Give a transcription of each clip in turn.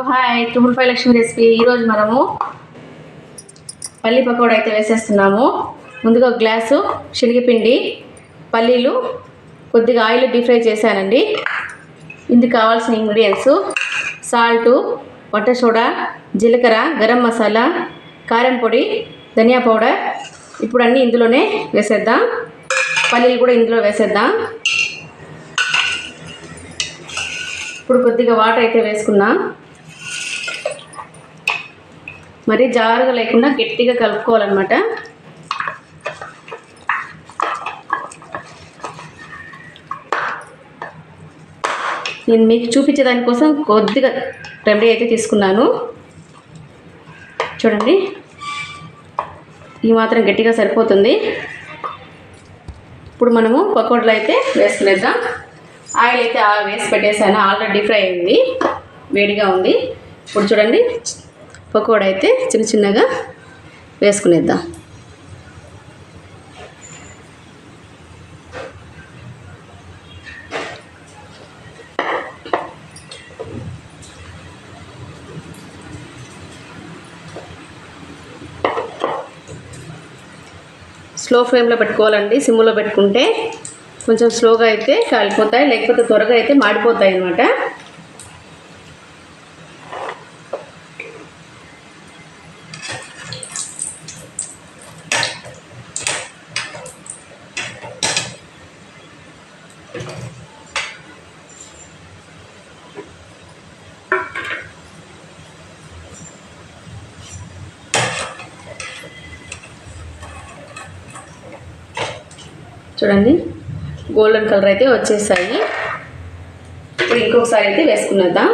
Hi, 255 Lakshmi recipe. ఈరోజు మనము పల్లి పకోడా అయితే వేసేస్తున్నాము. ముందుగా ఒక గ్లాసు శనగపిండి, పల్లీలు, కొద్దిగా ఆయిల్ డీప్ ఫ్రై చేశానండి. ఇందుకు కావాల్సిన ఇంగ్రీడియంట్స్: సాల్టు, వంట సోడా, జీలకర్ర, గరం మసాలా, కారం పొడి, ధనియా పౌడర్. ఇప్పుడు అన్నీ ఇందులోనే వేసేద్దాం. పల్లీలు కూడా ఇందులో వేసేద్దాం. ఇప్పుడు కొద్దిగా వాటర్ అయితే వేసుకున్నాం. మరి జారుగా లేకుండా గట్టిగా కలుపుకోవాలన్నమాట. నేను మీకు చూపించే దానికోసం కొద్దిగా రెమెడీ అయితే తీసుకున్నాను. చూడండి, ఈ మాత్రం గట్టిగా సరిపోతుంది. ఇప్పుడు మనము పకోడీలు అయితే వేసుకునేద్దాం. ఆయిల్ అయితే వేసి పెట్టేసాను, ఆల్రెడీ ఫ్రై అయింది, వేడిగా ఉంది. ఇప్పుడు చూడండి, పకోడా అయితే చిన్న చిన్నగా వేసుకునేద్దాం. స్లో ఫ్లేమ్లో పెట్టుకోవాలండి. సిమ్లో పెట్టుకుంటే కొంచెం స్లోగా అయితే కాలిపోతాయి, లేకపోతే త్వరగా అయితే మాడిపోతాయి అన్నమాట. చూడండి, గోల్డెన్ కలర్ అయితే వచ్చేసాయి. ఇప్పుడు ఇంకొకసారి అయితే వేసుకునేద్దాం.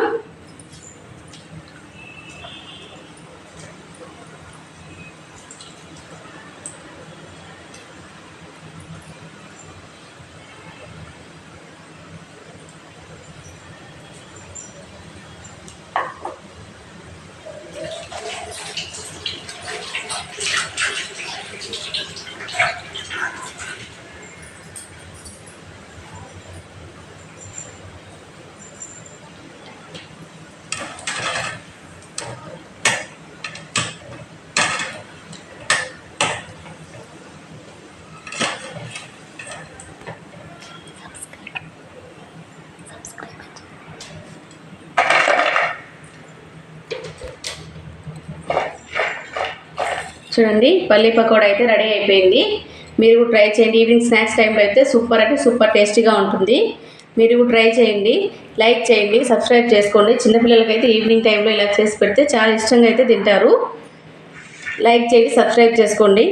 చూడండి, పల్లి పకోడా అయితే రెడీ అయిపోయింది. మీరు కూడా ట్రై చేయండి. ఈవినింగ్ స్నాక్స్ టైంలో అయితే సూపర్ అంటే సూపర్ టేస్టీగా ఉంటుంది. మీరు కూడా ట్రై చేయండి, లైక్ చేయండి, సబ్స్క్రైబ్ చేసుకోండి. చిన్నపిల్లలకైతే ఈవినింగ్ టైంలో ఇలా చేసి పెడితే చాలా ఇష్టంగా అయితే తింటారు. లైక్ చేయండి, సబ్స్క్రైబ్ చేసుకోండి.